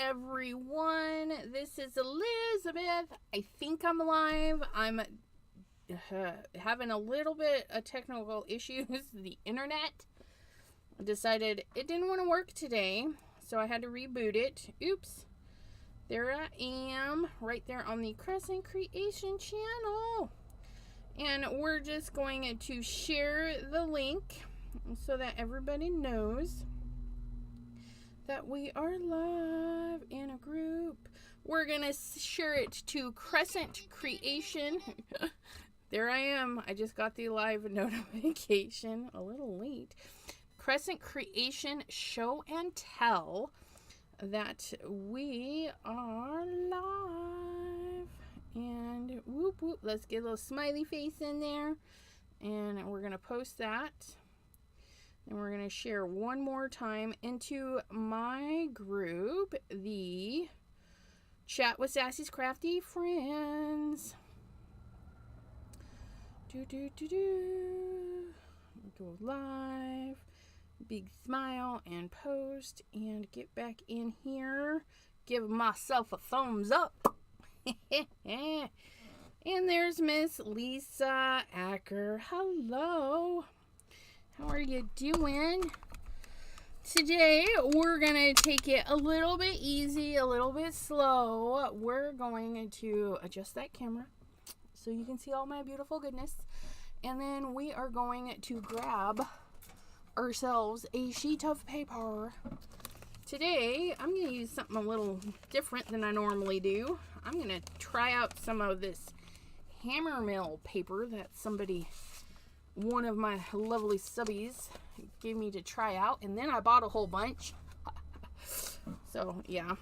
everyone. This is Elizabeth. I think I'm live. I'm having a little bit of technical issues. The internet decided it didn't want to work today, so I had to reboot it. Oops. There I am, right there on the Crescent Creation channel. And we're just going to share the link so that everybody knows that we are live in a group. We're gonna share it to Crescent Creation. There I am. I just got the live notification a little late. Crescent Creation Show and Tell that we are live. And whoop whoop, let's get a little smiley face in there. And we're gonna post that. And we're going to share one more time into my group, the Chat with Sassy's Crafty Friends. Go live. Big smile and post and get back in here. Give myself a thumbs up. And there's Miss Lisa Acker. Hello. How are you doing? Today, we're going to take it a little bit easy, a little bit slow. We're going to adjust that camera so you can see all my beautiful goodness. And then we are going to grab ourselves a sheet of paper. Today, I'm going to use something a little different than I normally do. I'm going to try out some of this hammer mill paper that one of my lovely subbies gave me to try out, and then I bought a whole bunch. So yeah,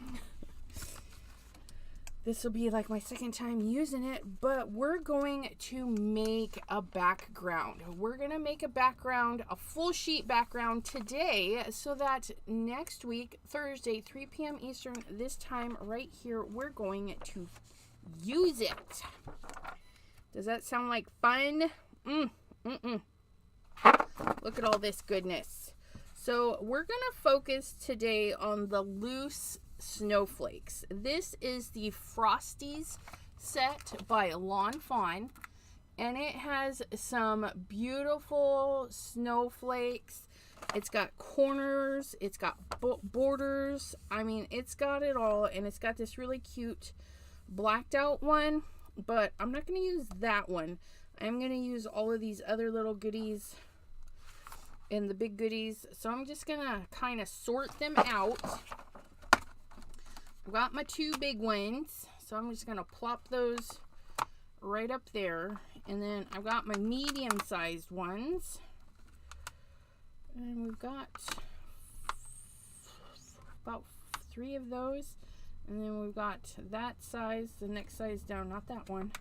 this will be like my second time using it. But we're going to make a background. We're gonna make a background, a full sheet background today, so that next week, Thursday, 3 p.m. Eastern, this time right here, we're going to use it. Does that sound like fun? Look at all this goodness. So we're gonna focus today on the loose snowflakes. This is the Frosties set by Lawn Fawn, and it has some beautiful snowflakes. It's got corners, it's got borders. I mean, it's got it all, and it's got this really cute blacked out one, but I'm not gonna use that one. I'm going to use all of these other little goodies and the big goodies. So I'm just going to kind of sort them out. I've got my two big ones. So I'm just going to plop those right up there. And then I've got my medium-sized ones. And we've got about 3 of those. And then we've got that size, the next size down, not that one.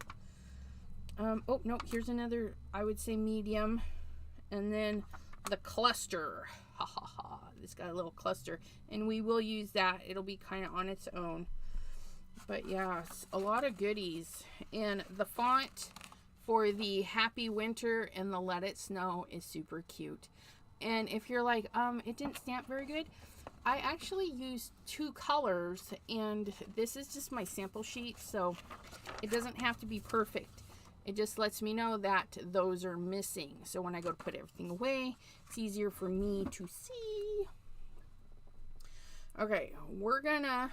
Oh, no, here's another, I would say medium. And then the cluster. Ha ha ha. This got a little cluster. And we will use that. It'll be kind of on its own. But yeah, a lot of goodies. And the font for the Happy Winter and the Let It Snow is super cute. And if you're like, it didn't stamp very good, I actually used 2 colors. And this is just my sample sheet, so it doesn't have to be perfect. It just lets me know that those are missing. So when I go to put everything away, it's easier for me to see. Okay, we're gonna,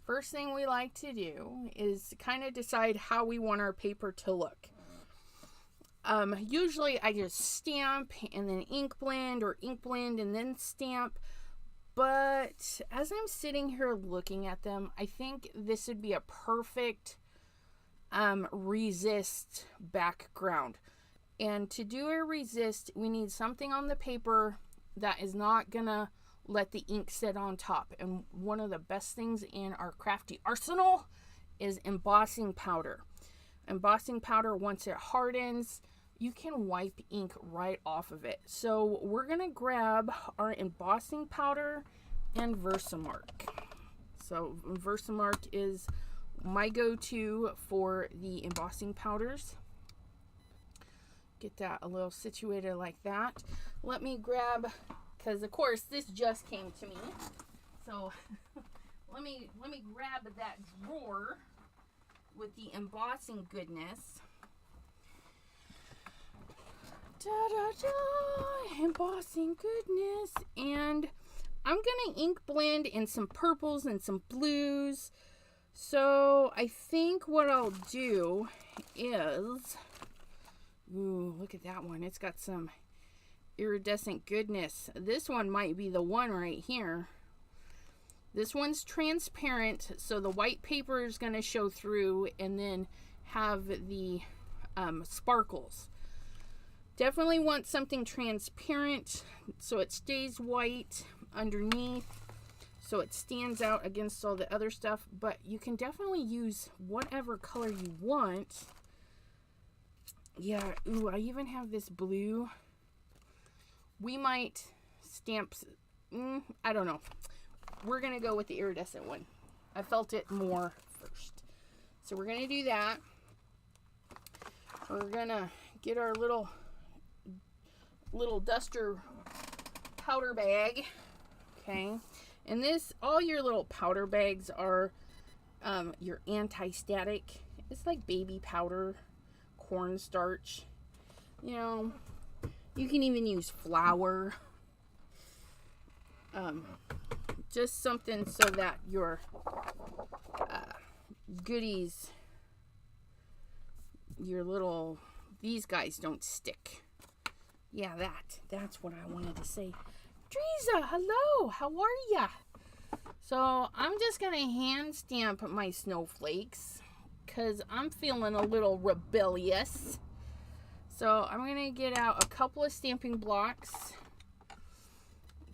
first thing we like to do is kind of decide how we want our paper to look. Usually I just stamp and then ink blend, or ink blend and then stamp. But as I'm sitting here looking at them, I think this would be a perfect resist background. And to do a resist, we need something on the paper that is not gonna let the ink sit on top. And one of the best things in our crafty arsenal is embossing powder. Embossing powder, once it hardens, you can wipe ink right off of it. So we're gonna grab our embossing powder and Versamark. So Versamark is my go-to for the embossing powders. Get that a little situated like that. Let me grab, because of course this just came to me. So let me grab that drawer with the embossing goodness. Embossing goodness. And I'm gonna ink blend in some purples and some blues. So I think what I'll do is, ooh, look at that one. It's got some iridescent goodness. This one might be the one right here. This one's transparent, so the white paper is going to show through and then have the sparkles. Definitely want something transparent so it stays white underneath, so it stands out against all the other stuff, but you can definitely use whatever color you want. Yeah, ooh, I even have this blue. We might stamp, I don't know. We're going to go with the iridescent one. I felt it more first. So we're going to do that. We're going to get our little duster powder bag. Okay. And this, all your little powder bags are your anti-static. It's like baby powder, cornstarch. You know, you can even use flour. Just something so that your goodies, your little, these guys don't stick. Yeah, that's what I wanted to say. Teresa, hello, how are ya? So I'm just gonna hand stamp my snowflakes because I'm feeling a little rebellious. So I'm gonna get out a couple of stamping blocks.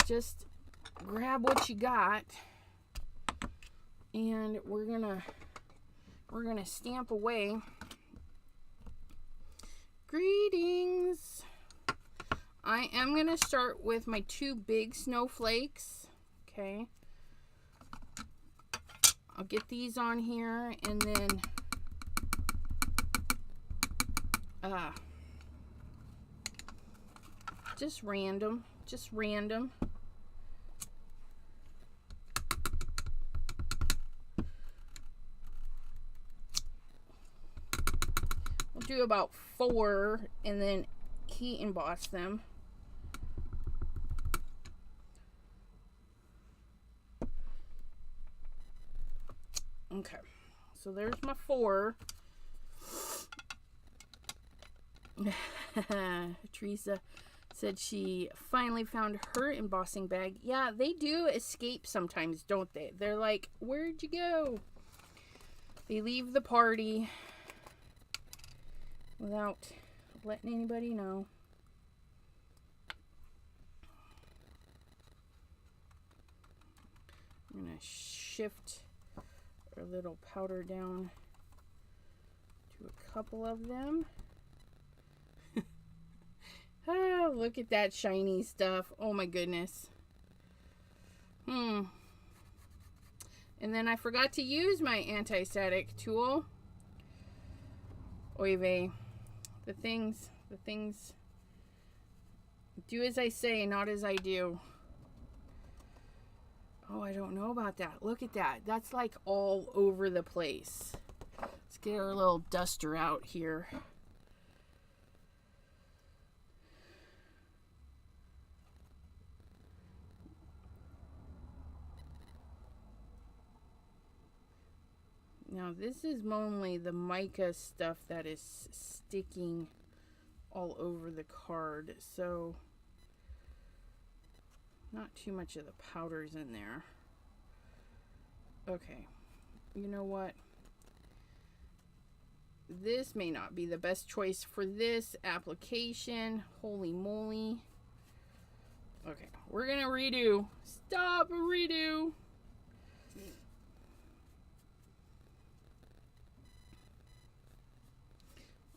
Just grab what you got, and we're gonna stamp away. Greetings. I am gonna start with my 2 big snowflakes. Okay, I'll get these on here, and then just random. Do about 4 and then heat emboss them. Okay, so there's my 4. Teresa said she finally found her embossing bag. Yeah, they do escape sometimes, don't they? They're like, where'd you go? They leave the party without letting anybody know. I'm going to shift our little powder down to a couple of them. Oh, look at that shiny stuff. Oh my goodness. And then I forgot to use my anti-static tool. Oy vey. The things do as I say, not as I do. Oh, I don't know about that. Look at that. That's like all over the place. Let's get our little duster out here. Now this is mainly the mica stuff that is sticking all over the card, so not too much of the powders in there. Okay, you know what? This may not be the best choice for this application. Holy moly. Okay, we're gonna redo. Stop, redo.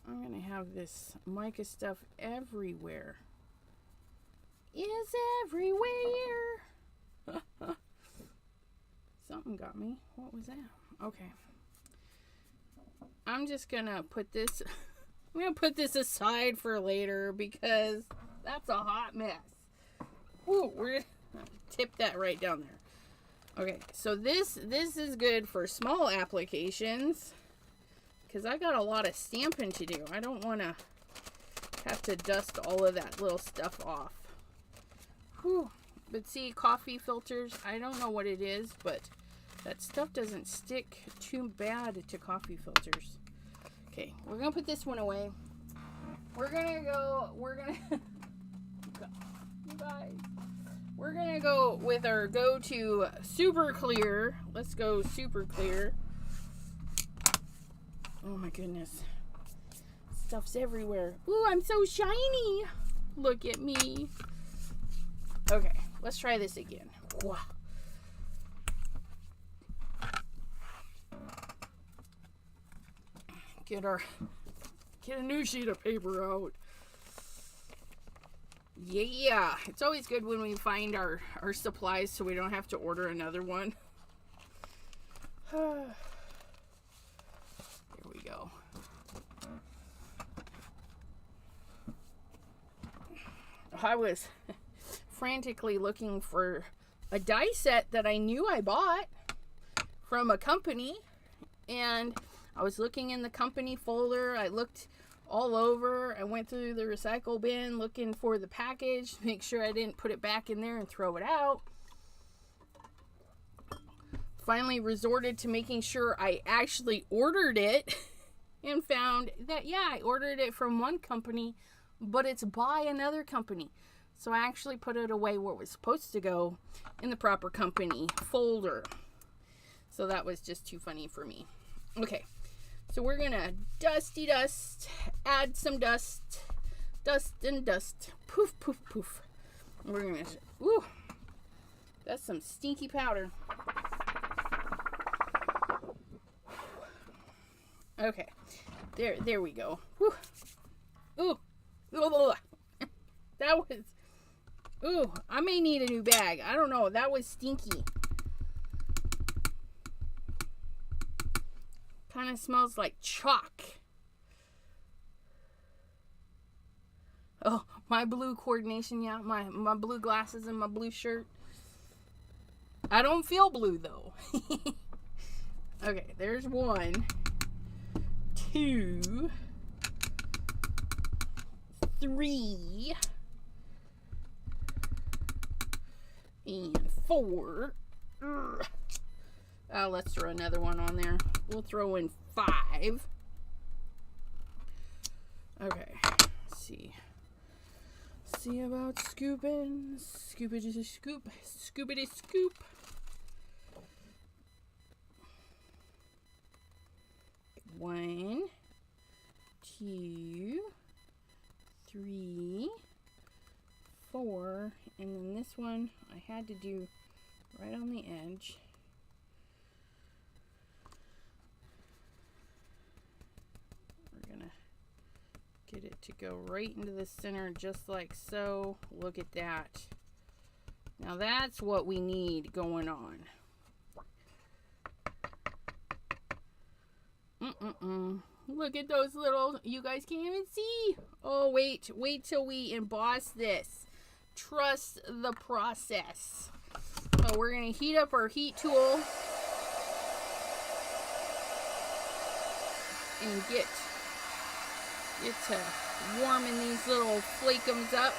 I'm gonna have this mica stuff everywhere. Is everywhere. Something got me. What was that? Okay. I'm just gonna put this. I'm gonna put this aside for later because that's a hot mess. Ooh, we're gonna tip that right down there. Okay, so this is good for small applications because I got a lot of stamping to do. I don't want to have to dust all of that little stuff off. Whew. But see, coffee filters, I don't know what it is, but that stuff doesn't stick too bad to coffee filters. Okay, we're going to put this one away. We're going to with our go-to super clear. Let's go super clear. Oh my goodness. Stuff's everywhere. Ooh, I'm so shiny. Look at me. Okay, let's try this again. Wow. Get a new sheet of paper out. Yeah, it's always good when we find our supplies so we don't have to order another one. Here we go. I was frantically looking for a die set that I knew I bought from a company, and I was looking in the company folder. I looked all over. I went through the recycle bin looking for the package to make sure I didn't put it back in there and throw it out. Finally resorted to making sure I actually ordered it and found that, yeah, I ordered it from one company, but it's by another company. So I actually put it away where it was supposed to go, in the proper company folder. So that was just too funny for me. Okay, so we're gonna dusty dust, add some dust, dust and dust, poof, poof, poof. We're gonna, ooh, that's some stinky powder. Okay, there we go. Whew. Ooh, that was, ooh, I may need a new bag. I don't know, that was stinky. Kind of smells like chalk. Oh, my blue coordination, yeah, my blue glasses and my blue shirt. I don't feel blue though. Okay, there's 1, 2, 3, and 4. Let's throw another one on there. We'll throw in 5. Okay, let's see. See about scooping. Scoopity scoop. Scoopity scoop. One, 2, 3, 4, and then this one I had to do right on the edge. We're gonna get it to go right into the center just like so. Look at that. Now that's what we need going on. Look at those little, you guys can't even see. Oh, wait till we emboss this. Trust the process. So we're going to heat up our heat tool and get to warming these little flakums up.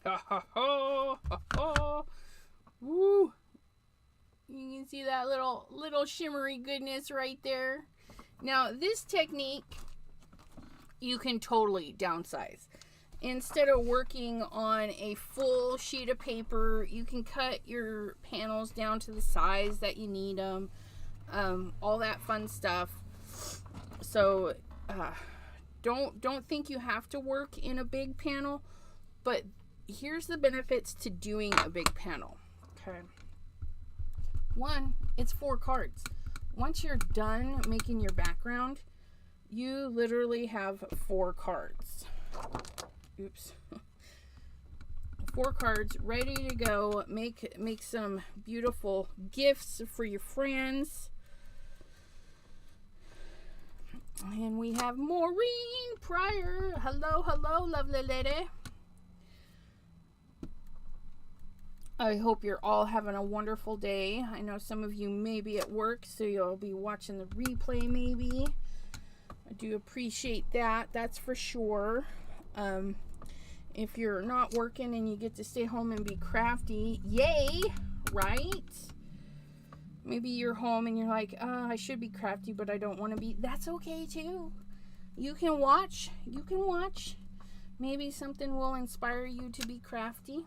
Ha ha ha ha ha. Woo! You can see that little shimmery goodness right there. Now, this technique, you can totally downsize. Instead of working on a full sheet of paper, you can cut your panels down to the size that you need them. All that fun stuff. So, don't think you have to work in a big panel, but here's the benefits to doing a big panel. Okay. One, it's 4 cards. Once you're done making your background, you literally have 4 cards. Oops. 4 cards ready to go. Make some beautiful gifts for your friends. And we have Maureen Pryor. Hello, hello, lovely lady. I hope you're all having a wonderful day. I know some of you may be at work, so you'll be watching the replay maybe. I do appreciate that, that's for sure. If you're not working and you get to stay home and be crafty, yay, right? Maybe you're home and you're like, I should be crafty, but I don't want to be. That's okay too. You can watch. You can watch. Maybe something will inspire you to be crafty.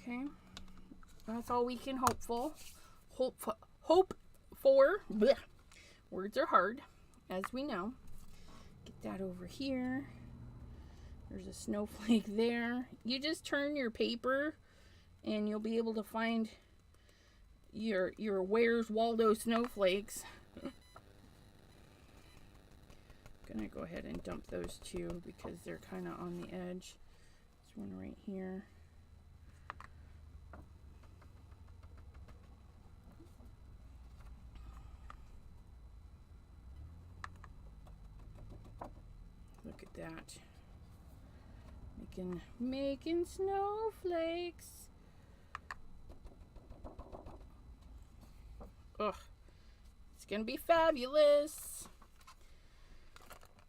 Okay, that's all we can hope for. Hope for. Blech. Words are hard, as we know. Get that over here. There's a snowflake there. You just turn your paper, and you'll be able to find your Where's Waldo snowflakes. Gonna go ahead and dump those two because they're kind of on the edge. This one right here. Look at that. Making snowflakes. Ugh. It's gonna be fabulous.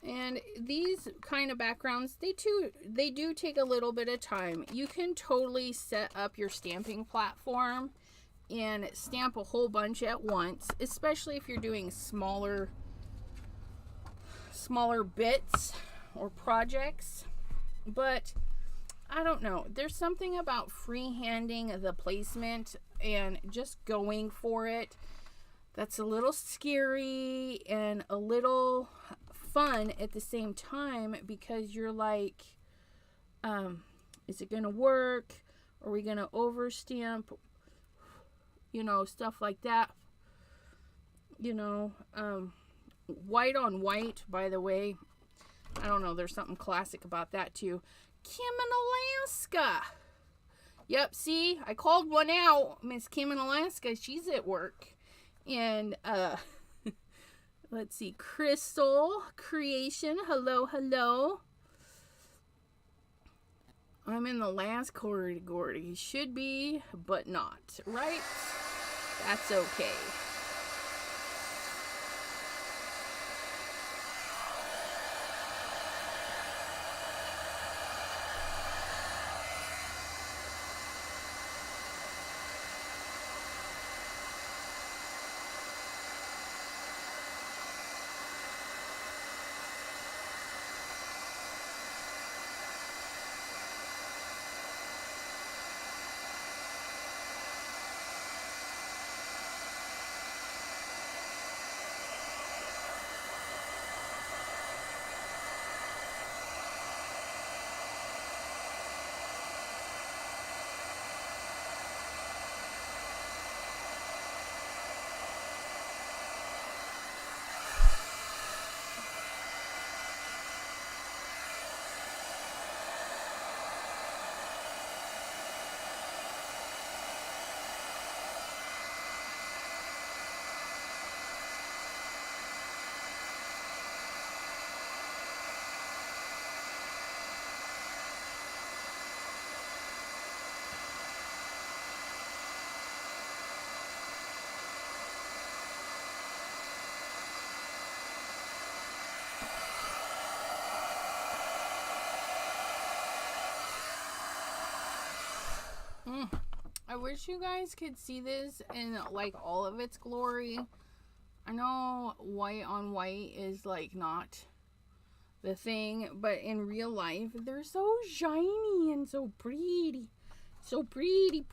And these kind of backgrounds, they do take a little bit of time. You can totally set up your stamping platform and stamp a whole bunch at once, especially if you're doing smaller bits or projects. But I don't know, there's something about freehanding the placement and just going for it that's a little scary and a little fun at the same time, because you're like, is it gonna work? Are we gonna overstamp? You know, stuff like that. You know, white on white, by the way. I don't know, there's something classic about that too. Kim in Alaska. Yep, see, I called one out. Miss Kim in Alaska, she's at work. And let's see, Crystal Creation, hello, hello. I'm in the last category. Should be, but not, right? That's okay. I wish you guys could see this in like all of its glory. I know white on white is like not the thing, but in real life they're so shiny and so pretty. So pretty.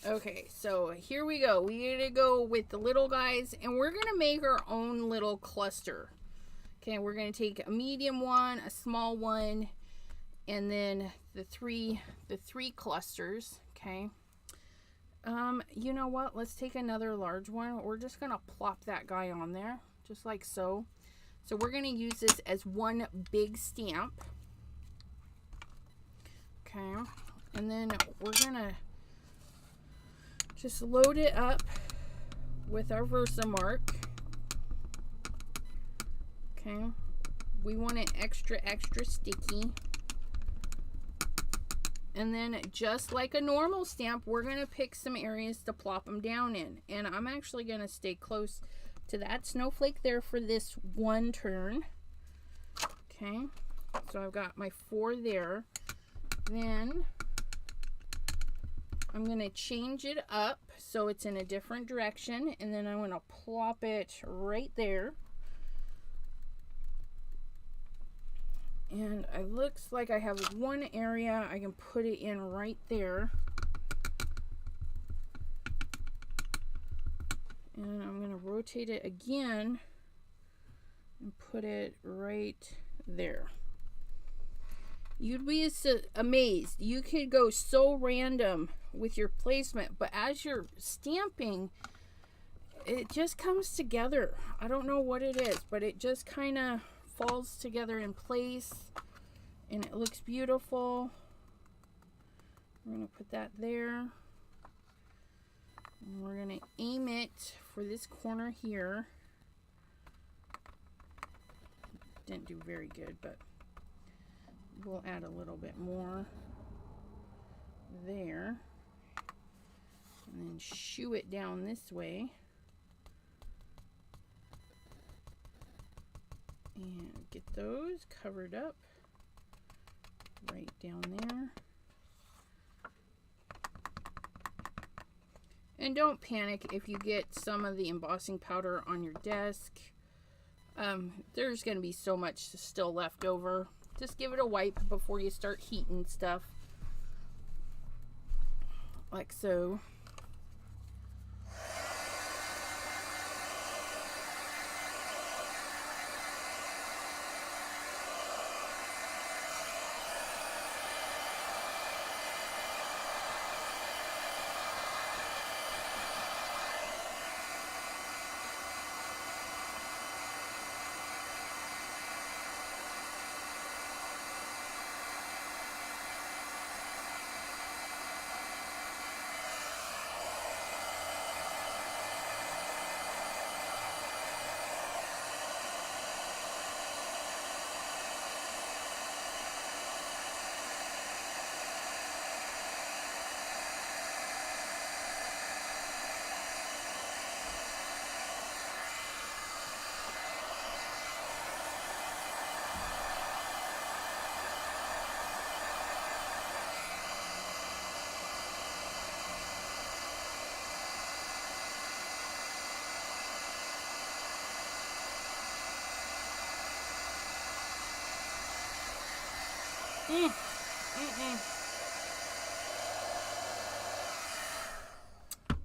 Okay, so here we go. We're gonna go with the little guys, and we're gonna make our own little cluster. Okay, we're gonna take a medium one, a small one, and then the three clusters. Okay. You know what? Let's take another large one. We're just gonna plop that guy on there, just like so. So we're gonna use this as one big stamp. Okay, and then we're gonna just load it up with our Versamark. Okay, we want it extra sticky. And then just like a normal stamp, we're gonna pick some areas to plop them down in. And I'm actually gonna stay close to that snowflake there for this one turn. Okay, so I've got my 4 there. Then I'm going to change it up so it's in a different direction, and then I'm going to plop it right there. And it looks like I have one area I can put it in right there. And I'm going to rotate it again and put it right there. You'd be amazed. You could go so random with your placement, but as you're stamping, it just comes together. I don't know what it is, but it just kind of falls together in place, and it looks beautiful. We're going to put that there. And we're going to aim it for this corner here. Didn't do very good, but we'll add a little bit more there, and then shoo it down this way, and get those covered up right down there. And don't panic if you get some of the embossing powder on your desk. There's going to be so much still left over. Just give it a wipe before you start heating stuff. Like so.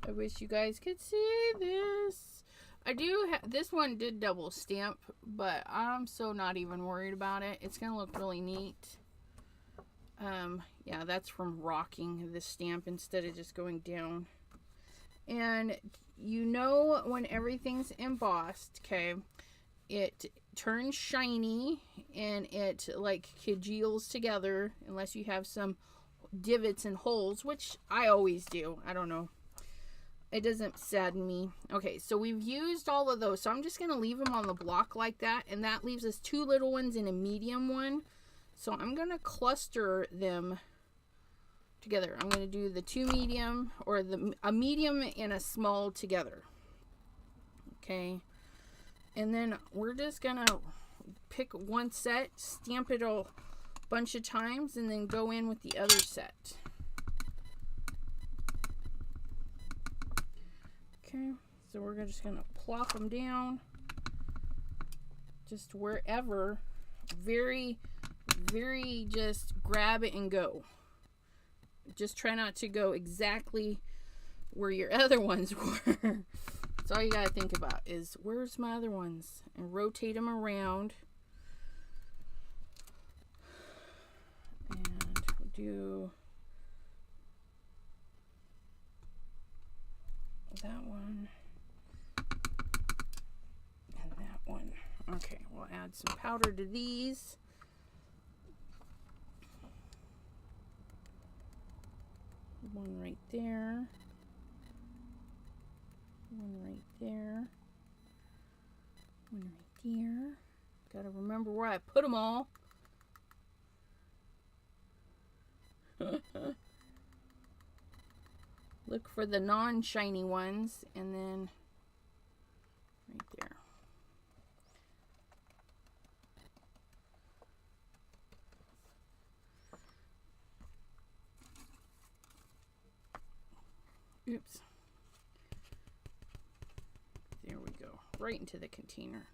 I wish you guys could see this. I do this one did double stamp, but I'm so not even worried about it. It's gonna look really neat. Yeah, that's from rocking the stamp instead of just going down. And you know when everything's embossed, okay, it turns shiny and it like congeals together unless you have some divots and holes, which I always do. I don't know. It doesn't sadden me. Okay, so we've used all of those. So I'm just going to leave them on the block like that. And that leaves us 2 little ones and a medium one. So I'm going to cluster them together. I'm going to do the 2 medium, or a medium and a small together. Okay. And then we're just going to pick one set, stamp it a bunch of times, and then go in with the other set. Okay, so we're just going to plop them down just wherever. Very, very just grab it and go. Just try not to go exactly where your other ones were. That's all you got to think about is where's my other ones, and rotate them around. And we'll do that one and that one. Okay, we'll add some powder to these. One right there. One right there. One right there. Gotta remember where I put them all. Look for the non-shiny ones, and then right there. Oops. There we go. Right into the container.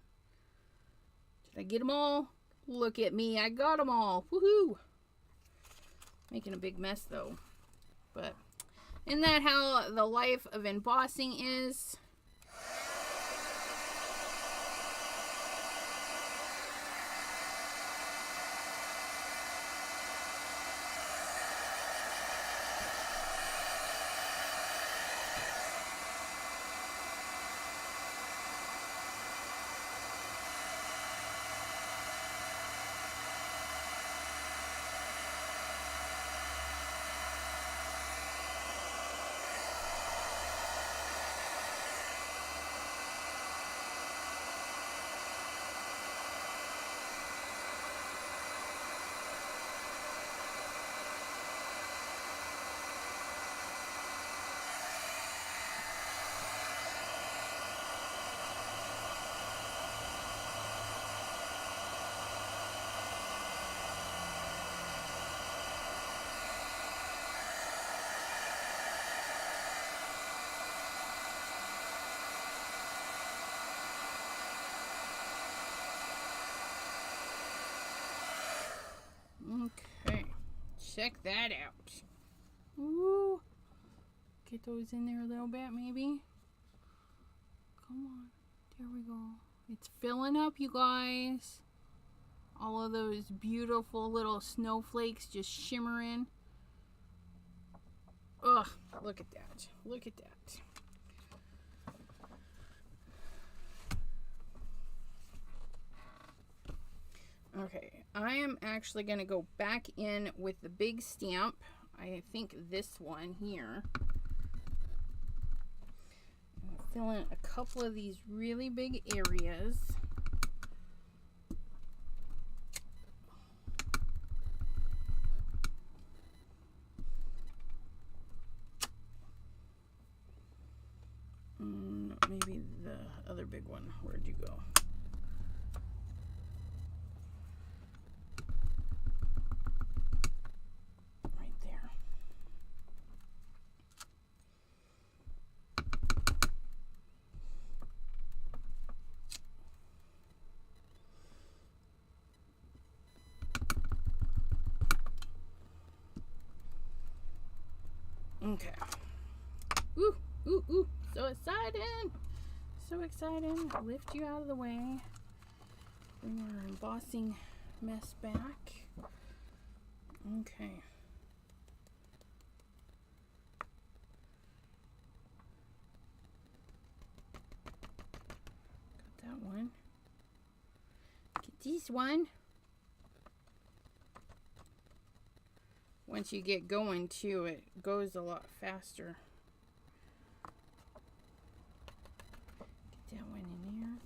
Did I get them all? Look at me. I got them all. Woohoo! Making a big mess though. But isn't that how the life of embossing is? Okay, check that out. Ooh, get those in there a little bit, maybe. Come on, there we go. It's filling up, you guys. All of those beautiful little snowflakes just shimmering. Ugh, look at that. Look at that. Okay, I am actually going to go back in with the big stamp. I think this one here. I'll fill in a couple of these really big areas. Maybe the other big one. Where'd you go? Okay. Ooh, ooh, ooh. So exciting. So exciting. Lift you out of the way. Bring our embossing mess back. Okay. Got that one. Get this one. Once you get going too, it goes a lot faster. Get that one in there.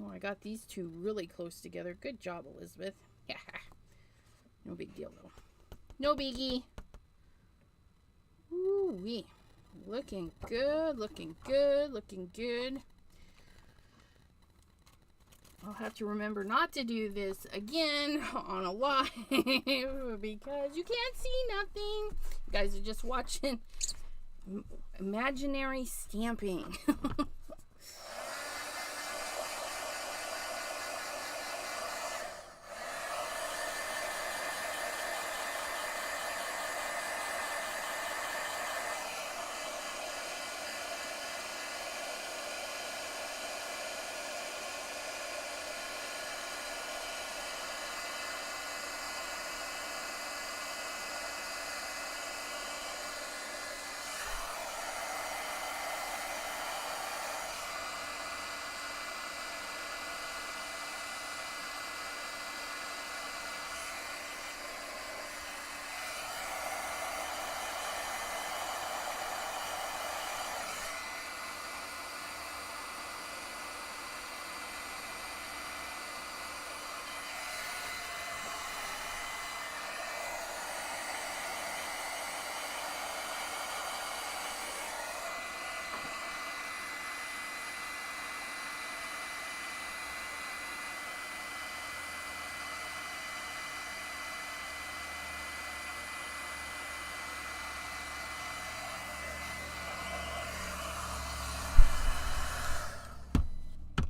Oh, I got these two really close together. Good job, Elizabeth. No big deal though. No biggie. Ooh wee. Looking good, looking good, looking good. I'll have to remember not to do this again on a live because you can't see nothing. You guys are just watching imaginary stamping.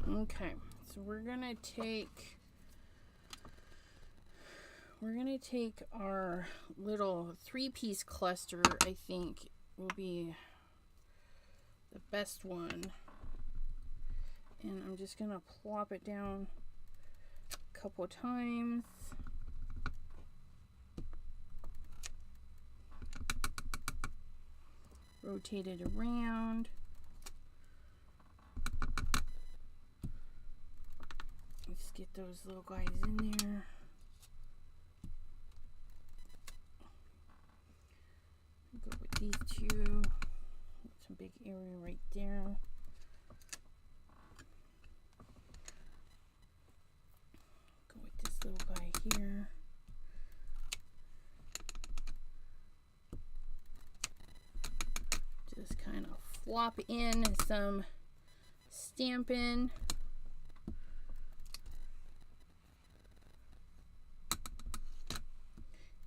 Okay, so we're gonna take our little 3-piece cluster. I think will be the best one, and I'm just gonna plop it down a couple times. Rotate it around. Let's get those little guys in there. Go with these two. Some big area right there. Go with this little guy here. Just kind of flop in some stamping.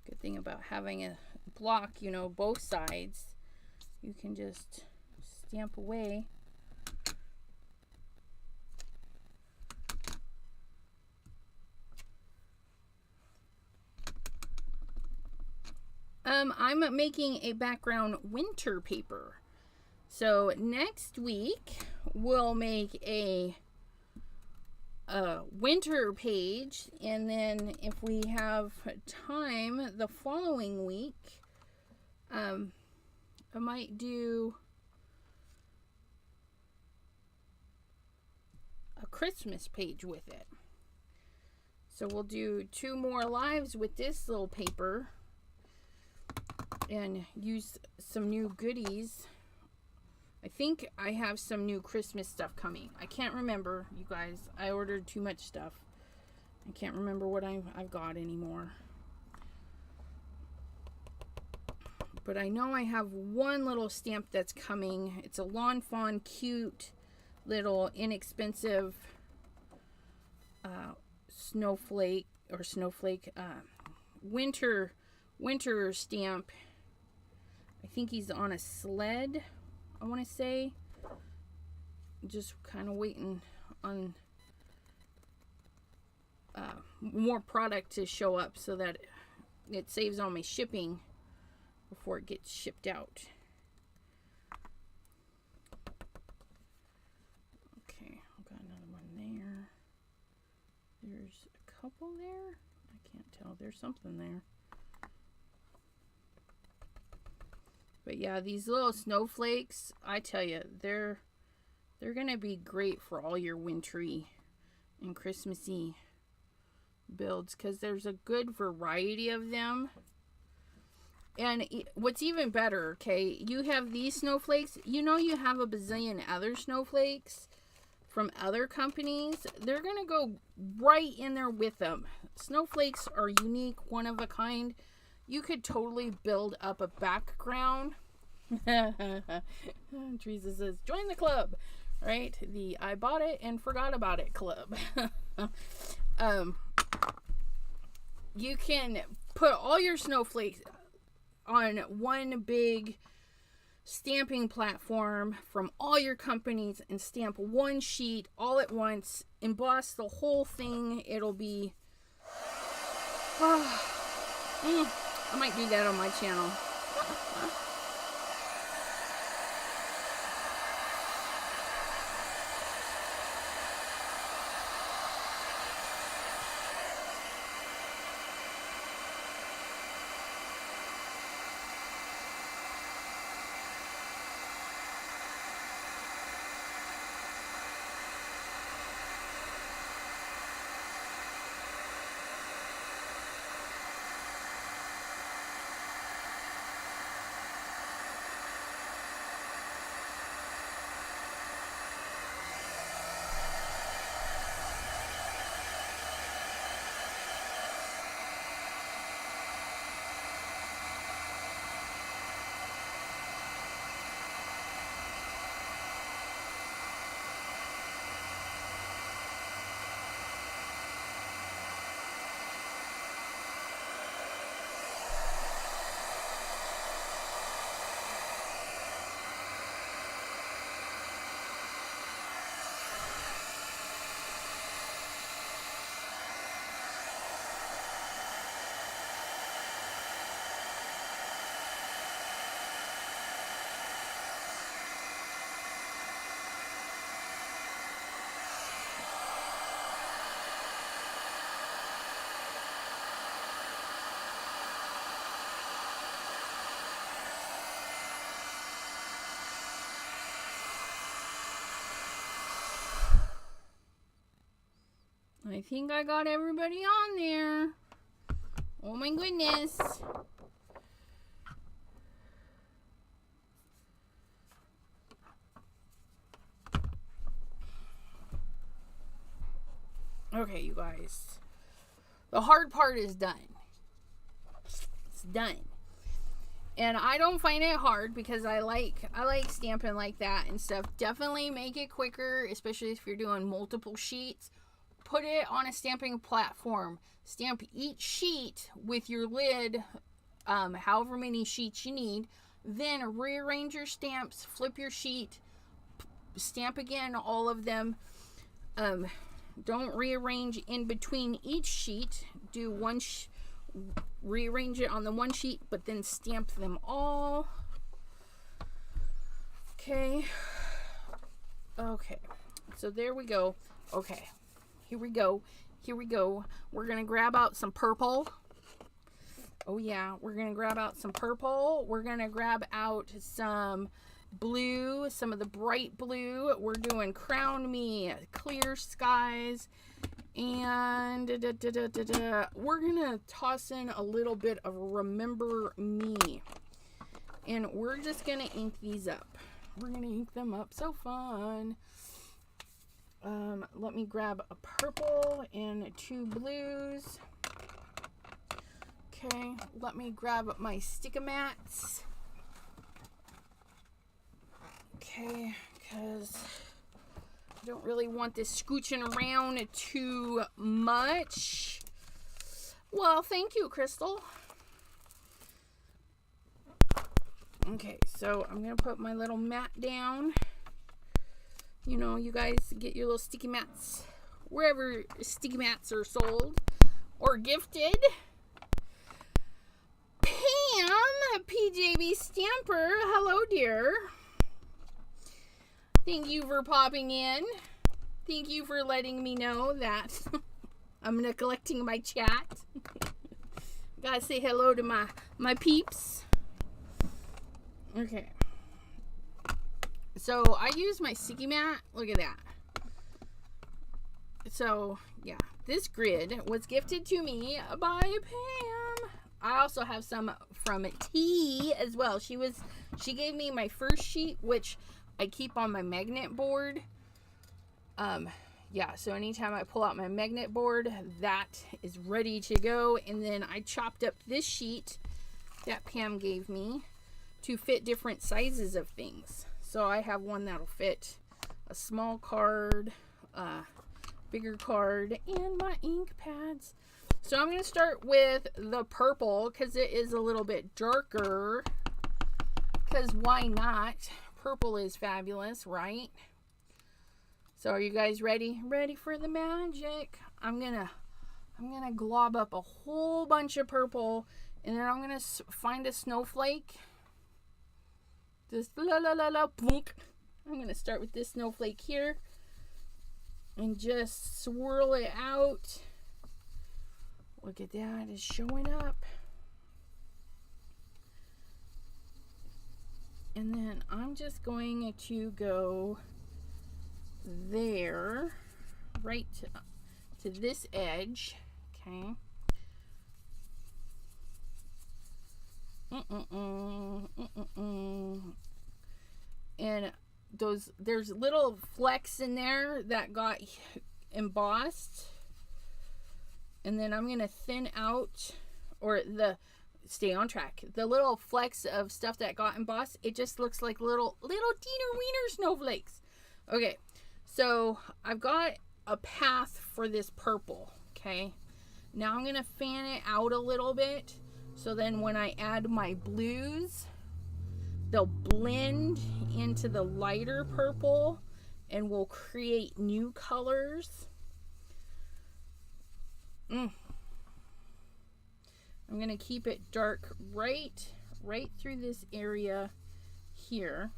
Good thing about having a block, you know, both sides, you can just stamp away. I'm making a background winter paper. So next week we'll make a winter page, and then if we have time the following week, I might do a Christmas page with it. So we'll do 2 more lives with this little paper and use some new goodies. I think I have some new Christmas stuff coming. I can't remember, you guys. I ordered too much stuff. I can't remember what I've got anymore. But I know I have one little stamp that's coming. It's a Lawn Fawn cute little inexpensive snowflake winter stamp. I think he's on a sled, I want to say. Just kind of waiting on more product to show up so that it saves on my shipping before it gets shipped out. Okay, I've got another one there. There's a couple there. I can't tell. There's something there. But yeah, these little snowflakes, I tell you, they're gonna be great for all your wintry and Christmassy builds, because there's a good variety of them. And what's even better, okay, you have these snowflakes, you know, you have a bazillion other snowflakes from other companies. They're gonna go right in there with them. Snowflakes are unique, one of a kind. You could totally build up a background. Teresa says, join the club, right? The I bought it and forgot about it club. You can put all your snowflakes on one big stamping platform from all your companies and stamp one sheet all at once, emboss the whole thing. It'll be I might do that on my channel. I think I got everybody on there. Oh my goodness. Okay, you guys. The hard part is done. It's done. And I don't find it hard because I like stamping like that and stuff. Definitely make it quicker, especially if you're doing multiple sheets. Put it on a stamping platform. Stamp each sheet with your lid, however many sheets you need. Then rearrange your stamps, flip your sheet, stamp again all of them. Don't rearrange in between each sheet. Do one, rearrange it on the one sheet, but then stamp them all. Okay. Okay. So there we go. Okay. Here we go. Here we go. We're going to grab out some purple. Oh, yeah. We're going to grab out some purple. We're going to grab out some blue, some of the bright blue. We're doing Crown Me, Clear Skies. And we're going to toss in a little bit of Remember Me. And we're just going to ink these up. We're going to ink them up. So fun. Let me grab a purple and 2 blues. Okay, let me grab my sticky mats. Okay, because I don't really want this scooching around too much. Well, thank you, Crystal. Okay, so I'm going to put my little mat down. You know, you guys get your little sticky mats wherever sticky mats are sold or gifted. Pam, PJB Stamper, hello, dear. Thank you for popping in. Thank you for letting me know that I'm neglecting my chat. Gotta say hello to my peeps. Okay. So I use my sticky mat. Look at that. So yeah, this grid was gifted to me by Pam. I also have some from T as well. She gave me my first sheet, which I keep on my magnet board. Yeah, so anytime I pull out my magnet board, that is ready to go. And then I chopped up this sheet that Pam gave me to fit different sizes of things. So I have one that'll fit a small card, bigger card, and my ink pads. So I'm going to start with the purple because it is a little bit darker. because why not? Purple is fabulous, right? So are you guys ready? Ready for the magic? I'm gonna glob up a whole bunch of purple, and then I'm gonna find a snowflake. Just la la la la boom. I'm gonna start with this snowflake here, and just swirl it out. Look at that, it's showing up. And then I'm just going to go there, right to this edge, okay. And there's little flecks in there that got embossed, and then I'm gonna thin out, or stay on track. The little flecks of stuff that got embossed, it just looks like little teeter wiener snowflakes. Okay, so I've got a path for this purple, okay. Now I'm gonna fan it out a little bit, so then when I add my blues, they'll blend into the lighter purple and will create new colors. I'm gonna keep it dark right through this area here,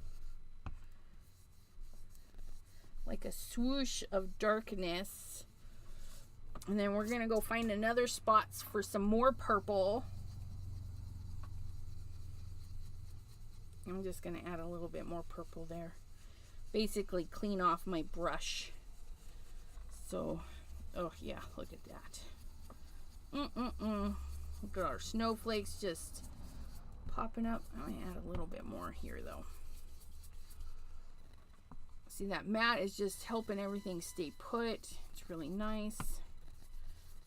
like a swoosh of darkness. And then we're gonna go find another spot for some more purple. I'm just gonna add a little bit more purple there. Basically clean off my brush. So, oh yeah, look at that. Look at our snowflakes just popping up. I'm gonna add a little bit more here though. See, that mat is just helping everything stay put. It's really nice.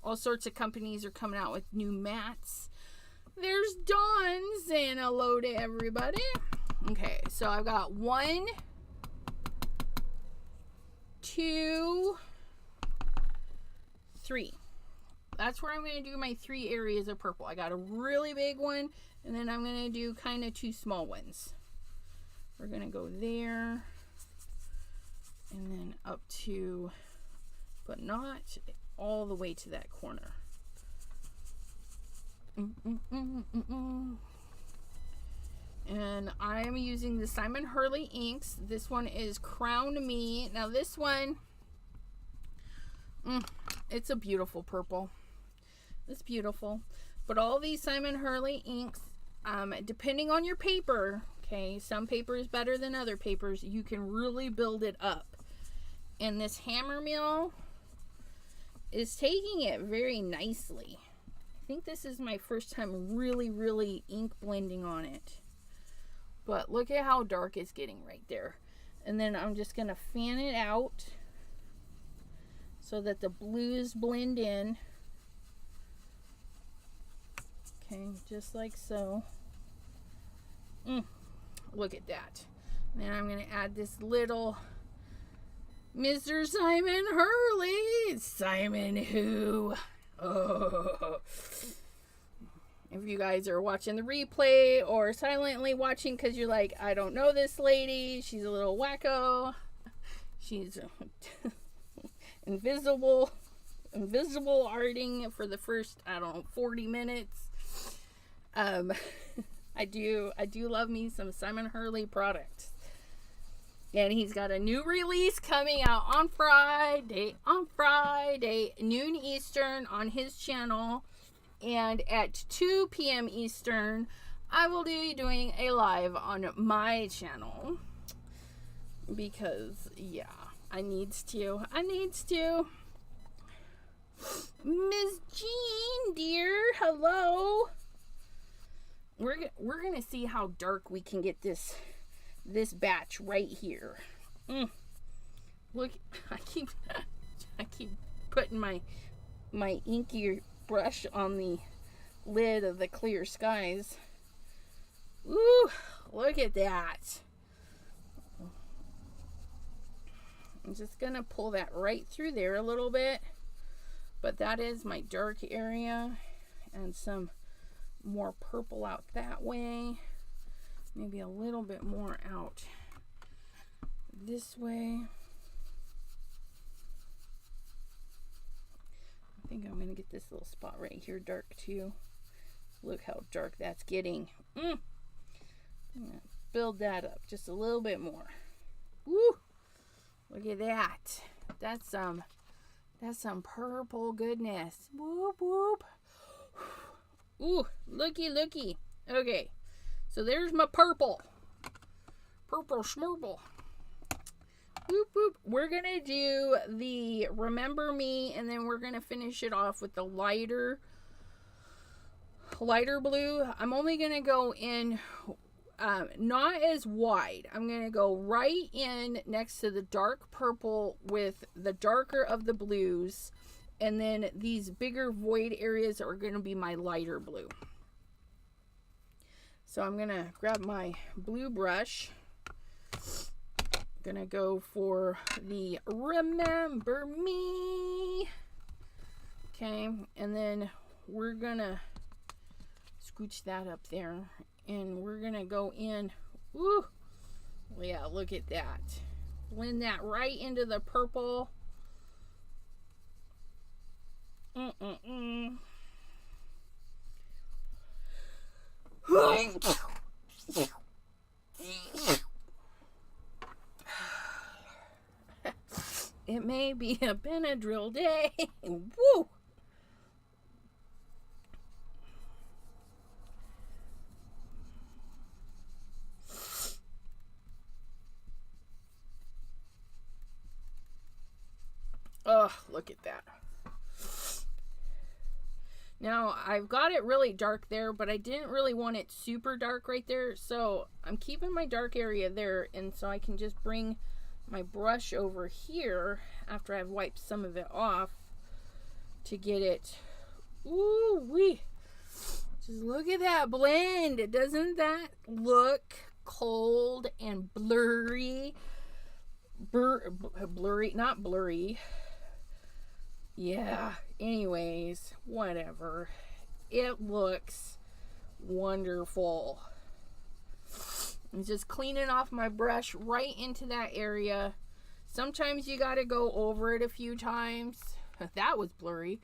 All sorts of companies are coming out with new mats. There's Dawn saying hello to everybody. Okay, so I've got 1, 2, 3. That's where I'm going to do my 3 areas of purple. I got a really big one, and then I'm going to do kind of 2 small ones. We're going to go there, and then up to, but not all the way to that corner. And I'm using the Simon Hurley inks. This one is Crown Me. Now this one, it's a beautiful purple. It's beautiful. But all these Simon Hurley inks, depending on your paper, okay, some paper is better than other papers, you can really build it up. And this hammer mill is taking it very nicely. I think this is my first time really ink blending on it. But look at how dark it's getting right there. And then I'm just going to fan it out so that the blues blend in. Okay, just like so. Look at that. And then I'm going to add this little Mr. Simon Hurley. Simon who? Oh. If you guys are watching the replay or silently watching because you're like, I don't know this lady, she's a little wacko, she's invisible arting for the first, I don't know, 40 minutes. I do love me some Simon Hurley products. And he's got a new release coming out on Friday, noon Eastern on his channel. And at 2 p.m. Eastern, I will be doing a live on my channel. Because, yeah, I needs to. Miss Jean, dear, hello. We're gonna see how dark we can get this batch right here. Look, I keep putting my inky brush on the lid of the Clear Skies. Ooh, look at that. I'm just gonna pull that right through there a little bit, but that is my dark area, and some more purple out that way. maybe a little bit more out this way. I think I'm going to get this little spot right here dark too. Look how dark that's getting. I'm going to build that up just a little bit more. Woo! Look at that. That's some purple goodness. Whoop whoop. Ooh, looky looky. Okay, so there's my purple schmurple. Boop, boop. We're gonna do the Remember Me, and then we're gonna finish it off with the lighter blue. I'm only gonna go in not as wide. I'm gonna go right in next to the dark purple with the darker of the blues, and then these bigger void areas are gonna be my lighter blue. So I'm gonna grab my blue brush. Gonna go for the Remember Me. Okay, and then we're gonna scooch that up there, and we're gonna go in. Woo! Yeah, look at that. Blend that right into the purple. It may be a Benadryl day. Woo! Oh, look at that. Now, I've got it really dark there, but I didn't really want it super dark right there. So I'm keeping my dark area there, and so I can just bring my brush over here after I've wiped some of it off to get it. Ooh wee! Just look at that blend. Doesn't that look cold and blurry? Blurry, not blurry. Yeah, anyways, whatever. It looks wonderful. I'm just cleaning off my brush right into that area. Sometimes you got to go over it a few times. That was blurry.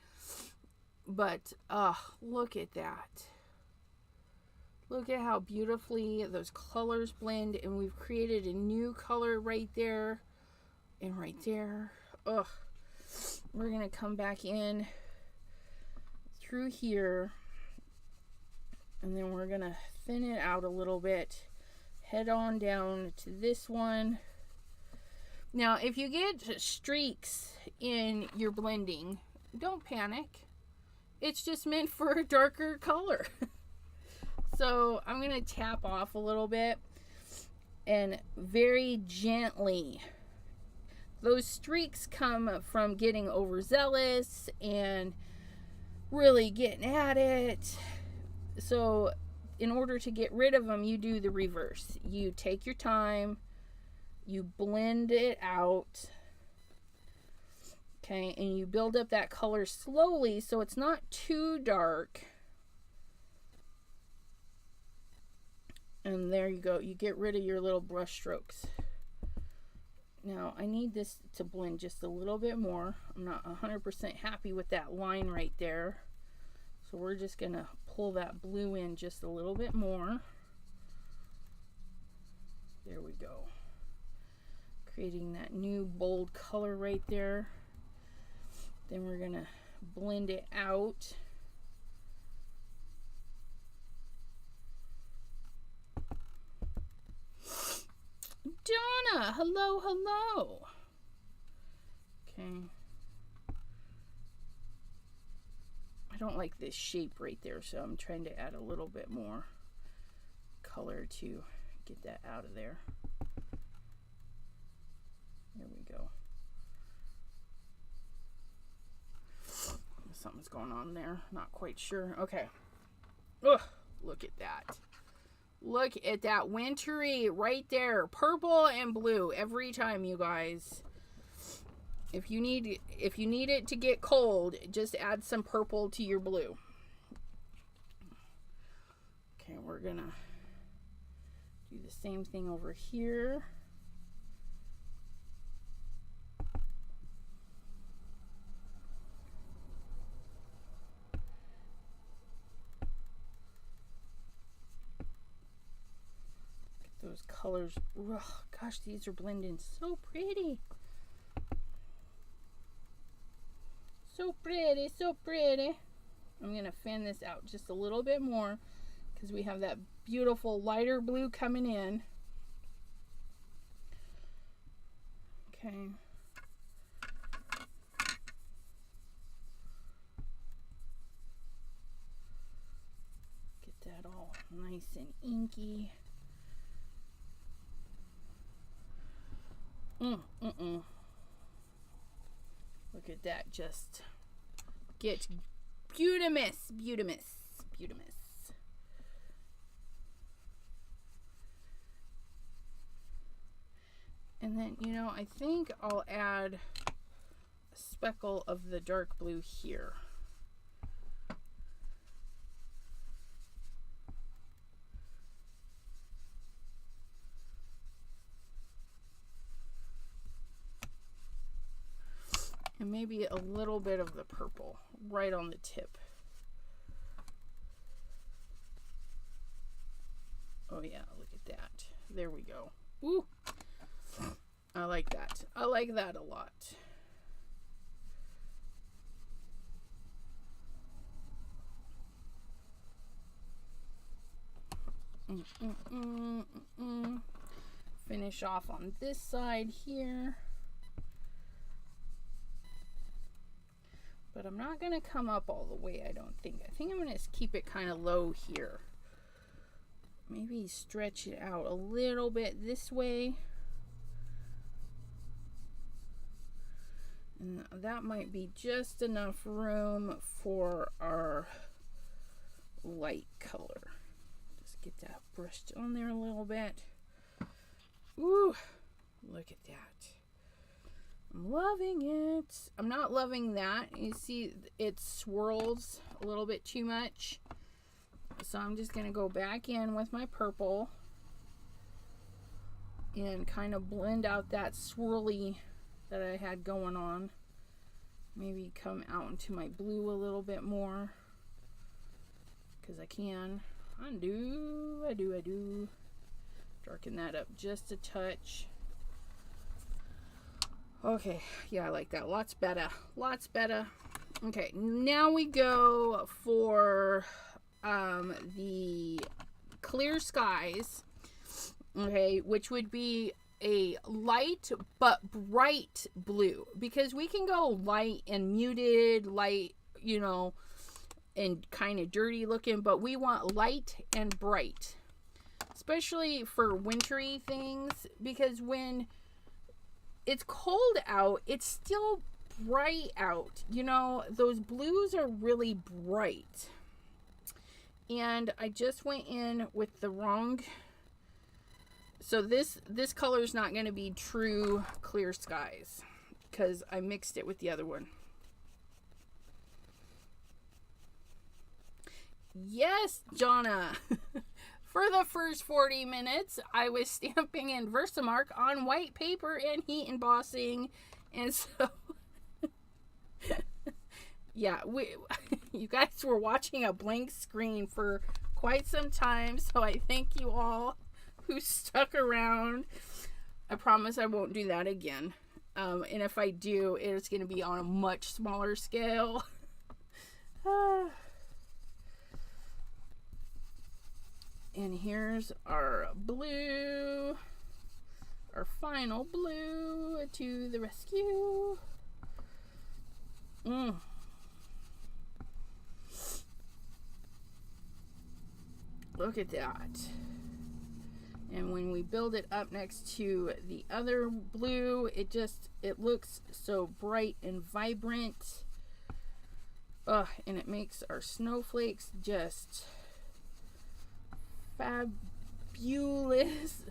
But, look at that. Look at how beautifully those colors blend. And we've created a new color right there. And right there. Ugh. We're going to come back in through here. And then we're going to thin it out a little bit. Head on down to this one. Now, if you get streaks in your blending, don't panic. It's just meant for a darker color. So I'm going to tap off a little bit and very gently. Those streaks come from getting overzealous and really getting at it. So in order to get rid of them, you do the reverse. You take your time, you blend it out, okay, and you build up that color slowly so it's not too dark. And there you go. You get rid of your little brush strokes. Now, I need this to blend just a little bit more. I'm not 100% happy with that line right there. So we're just going to pull that blue in just a little bit more. There we go. Creating that new bold color right there. Then we're going to blend it out. Donna, hello, hello. Okay. I don't like this shape right there, so I'm trying to add a little bit more color to get that out of there. There we go. Something's going on there. Not quite sure. Okay. Ugh, look at that. Look at that wintry right there. Purple and blue every time, you guys. If you need it to get cold, just add some purple to your blue. Okay, we're gonna Do the same thing over here. Those colors, ugh, gosh, these are blending so pretty. So pretty, so pretty. I'm gonna fan this out just a little bit more because we have that beautiful lighter blue coming in. Okay. Get that all nice and inky. Look at that, just get beautimous, beautimous, beautimous. And then, you know, I think I'll add a speckle of the dark blue here. And maybe a little bit of the purple right on the tip. Oh yeah, look at that. There we go. Ooh, I like that. I like that a lot. Finish off on this side here. But I'm not going to come up all the way, I don't think. I think I'm going to keep it kind of low here. Maybe stretch it out a little bit this way. And that might be just enough room for our light color. Just get that brushed on there a little bit. Ooh, look at that. I'm loving it. I'm not loving that. You see it swirls a little bit too much. So I'm just going to go back in with my purple and kind of blend out that swirly that I had going on. Maybe come out into my blue a little bit more because I can. I do. Darken that up just a touch. Okay, yeah, I like that. Lots better. Lots better. Okay, now we go for the clear skies. Okay, which would be a light but bright blue. Because we can go light and muted, light, you know, and kind of dirty looking. But we want light and bright. Especially for wintry things. Because when it's cold out, it's still bright out. You know, those blues are really bright. And I just went in with the wrong. So this color is not going to be true clear skies because I mixed it with the other one. Yes, Jonna. For the first 40 minutes, I was stamping in Versamark on white paper and heat embossing. And so, yeah, you guys were watching a blank screen for quite some time. So I thank you all who stuck around. I promise I won't do that again. And if I do, it's going to be on a much smaller scale. And here's our blue, our final blue to the rescue. Look at that. And when we build it up next to the other blue, it looks so bright and vibrant. And it makes our snowflakes just fabulous.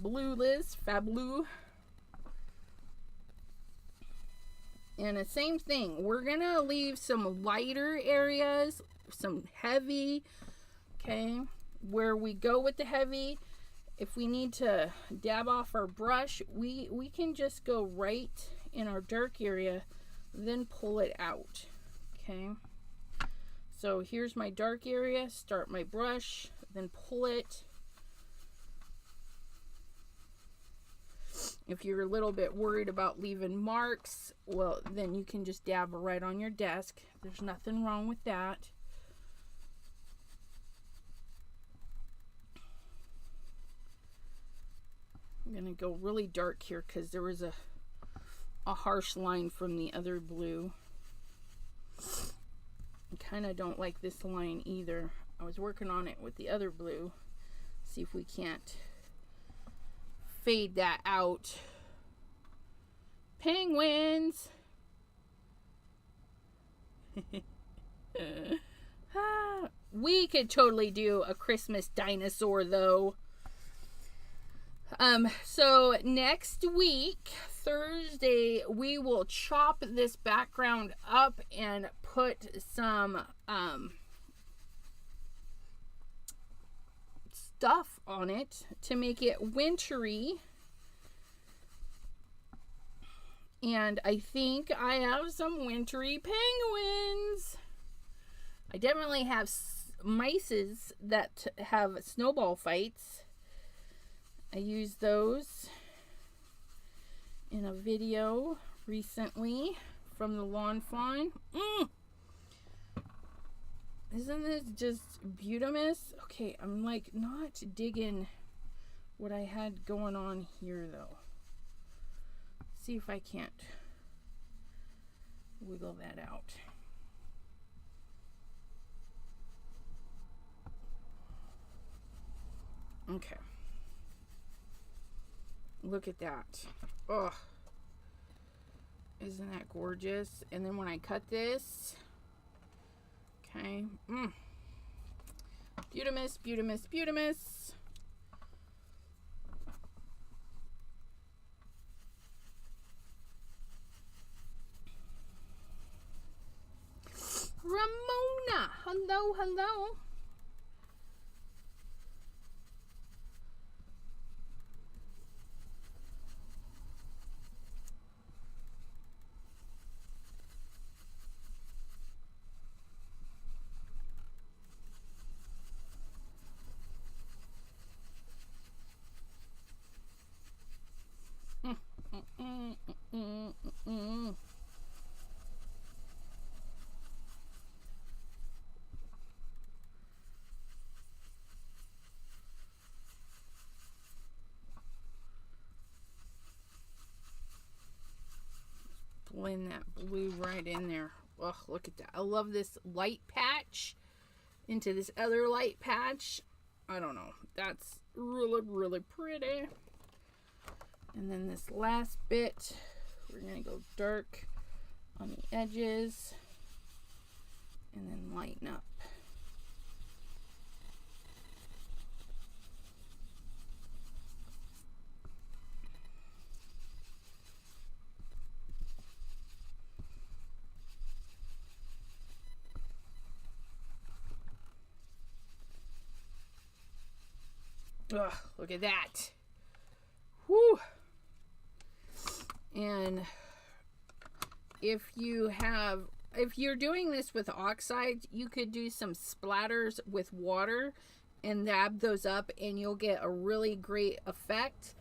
Blueless, fabulous. And the same thing, we're gonna leave some lighter areas, some heavy, okay? where we go with the heavy, if we need to dab off our brush, we can just go right in our dark area, then pull it out. Okay, so here's my dark area, start my brush, then pull it. If you're a little bit worried about leaving marks, well, then you can just dab right on your desk. There's nothing wrong with that. I'm gonna go really dark here because there was a harsh line from the other blue. I kind of don't like this line either. I was working on it with the other blue. See if we can't fade that out. Penguins. We could totally do a Christmas dinosaur though. So next week, Thursday, we will chop this background up and put some stuff on it to make it wintry. And I think I have some wintry penguins. I definitely have mices that have snowball fights. I used those in a video recently from the Lawn Fawn. Isn't this just beautiful? Okay, I'm like not digging what I had going on here though. See if I can't wiggle that out. Okay. Look at that. Oh, isn't that gorgeous? And then when I cut this, okay, beautimous, beautimous, beautimous. Ramona, hello, hello. Blend that blue right in there. Oh, look at that. I love this light patch into this other light patch. I don't know. That's really, really pretty. And then this last bit, we're going to go dark on the edges and then lighten up. Ugh, look at that. Whew. And if you're doing this with oxides, you could do some splatters with water and dab those up and you'll get a really great effect.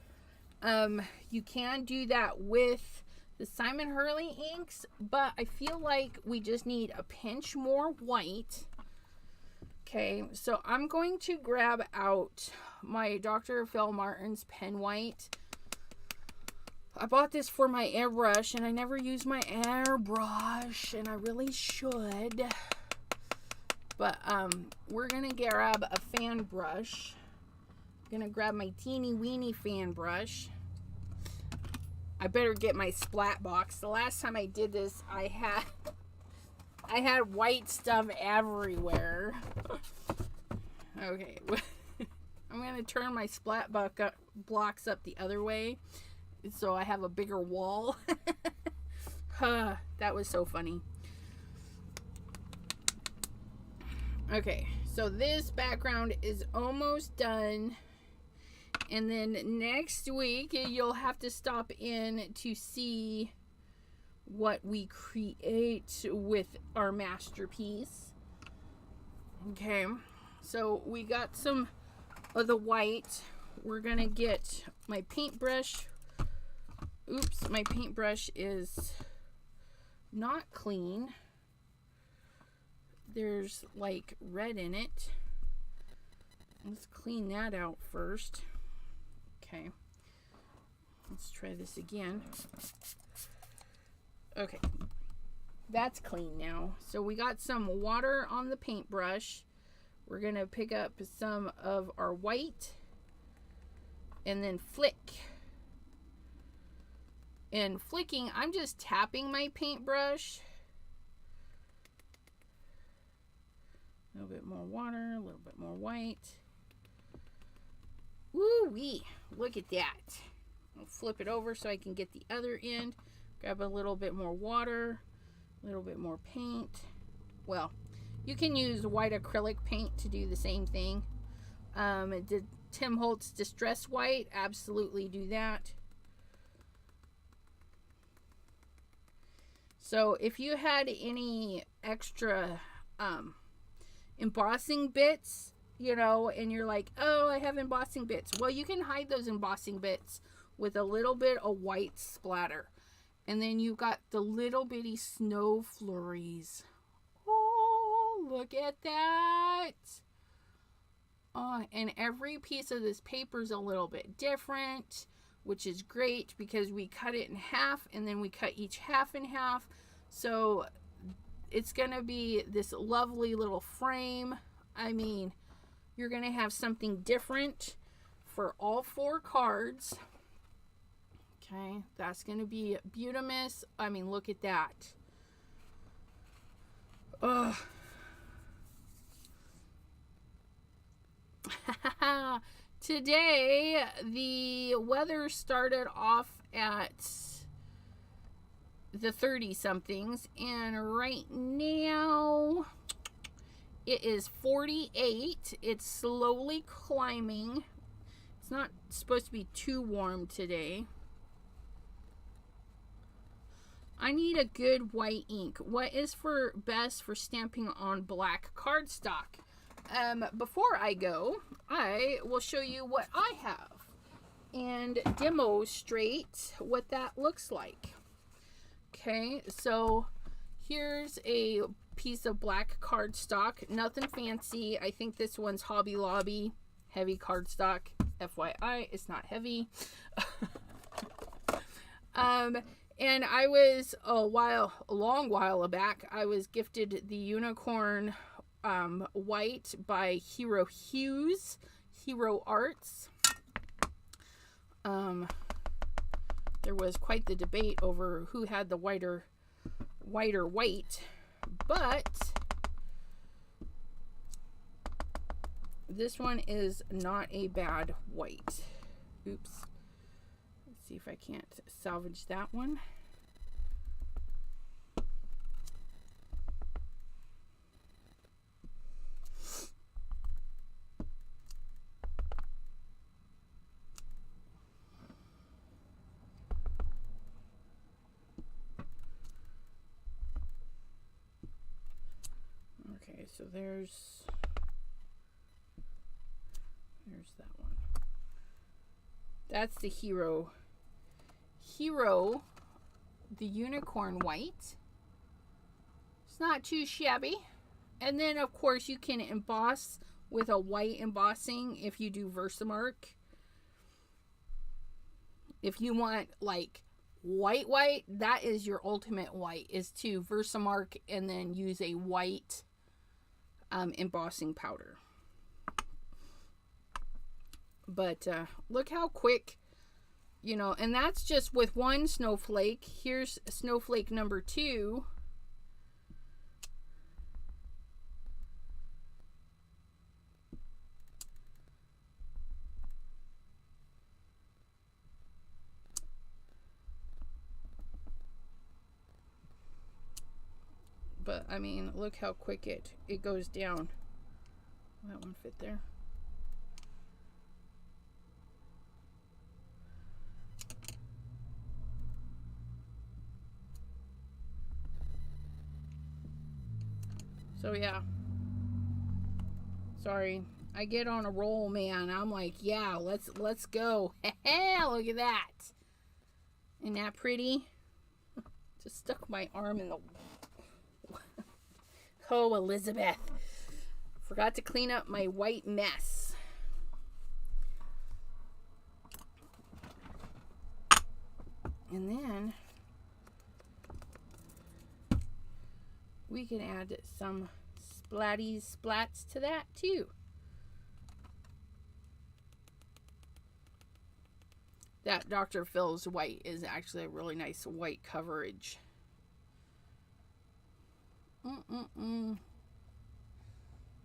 You can do that with the Simon Hurley inks, but I feel like we just need a pinch more white. Okay, so I'm going to grab out my Dr. Phil Martin's pen white. I bought this for my airbrush and I never use my airbrush and I really should. But we're gonna grab a fan brush. I'm gonna grab my teeny weeny fan brush. I better get my splat box. The last time I did this, I had white stuff everywhere. Okay, I'm gonna turn my splat blocks up the other way so I have a bigger wall. That was so funny. Okay, So this background is almost done. And then next week, you'll have to stop in to see what we create with our masterpiece. Okay, so we got some of the white. We're going to get my paintbrush. Oops, my paintbrush is not clean. There's like red in it. Let's clean that out first. Okay, let's try this again. Okay, that's clean now. So we got some water on the paintbrush. We're gonna pick up some of our white and then flick. And flicking, I'm just tapping my paintbrush. A little bit more water, a little bit more white. Woo-wee, look at that. I'll flip it over so I can get the other end. Grab a little bit more water, a little bit more paint. Well, you can use white acrylic paint to do the same thing. Did Tim Holtz Distress White? Absolutely do that. So if you had any extra embossing bits, you know, and you're like, oh, I have embossing bits. Well, you can hide those embossing bits with a little bit of white splatter. And then you've got the little bitty snow flurries. Oh, look at that. Oh, and every piece of this paper is a little bit different, which is great because we cut it in half and then we cut each half in half. So it's going to be this lovely little frame. I mean, you're going to have something different for all 4 cards. Okay, that's going to be beautimous. I mean, look at that. Ugh. Today, the weather started off at the 30-somethings, and right now it is 48. It's slowly climbing. It's not supposed to be too warm today. I need a good white ink. What is best for stamping on black cardstock? Before I go, I will show you what I have and demonstrate what that looks like. Okay, so here's a piece of black cardstock. Nothing fancy. I think this one's Hobby Lobby heavy cardstock. FYI, it's not heavy. And I was a long while back, I was gifted the Unicorn white by Hero Hughes, Hero Arts. There was quite the debate over who had the whiter white, but this one is not a bad white. Oops. Let's see if I can't salvage that one. Okay, so there's that one. That's the Hero, the Unicorn white. It's not too shabby. And then, of course, you can emboss with a white embossing if you do Versamark. If you want, like, white, that is your ultimate white, is to Versamark and then use a white embossing powder. But look how quick, you know, and that's just with one snowflake. Here's snowflake number 2. But I mean, look how quick it goes down. That one fit there. So yeah. Sorry. I get on a roll, man. I'm like, yeah, let's go. Look at that. Isn't that pretty? Just stuck my arm in the... Oh, Elizabeth. Forgot to clean up my white mess. And then we can add some splats to that too. That Dr. Phil's white is actually a really nice white coverage.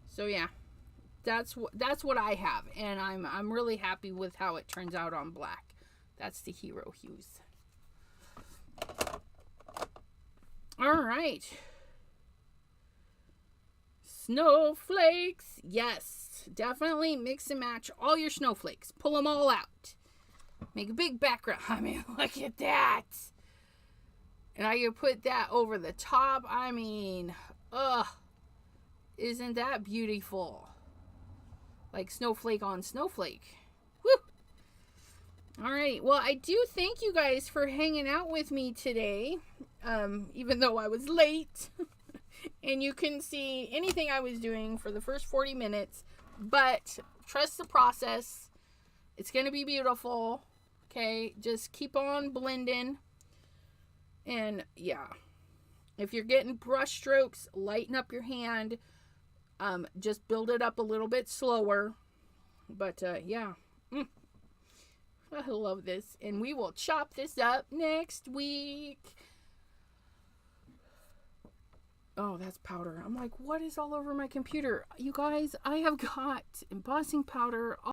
So yeah, that's what I have, and I'm really happy with how it turns out on black. That's the hero hues. All right. Snowflakes. Yes, definitely mix and match all your snowflakes. Pull them all out. Make a big background. I mean, look at that. And I can put that over the top. I mean, isn't that beautiful? Like snowflake on snowflake. Woo! All right. Well, I do thank you guys for hanging out with me today. Even though I was late. And you couldn't see anything I was doing for the first 40 minutes. But trust the process. It's going to be beautiful. Okay? Just keep on blending. And yeah. If you're getting brush strokes, lighten up your hand. Just build it up a little bit slower. But yeah. I love this. And we will chop this up next week. Oh, that's powder. I'm like, what is all over my computer? You guys, I have got embossing powder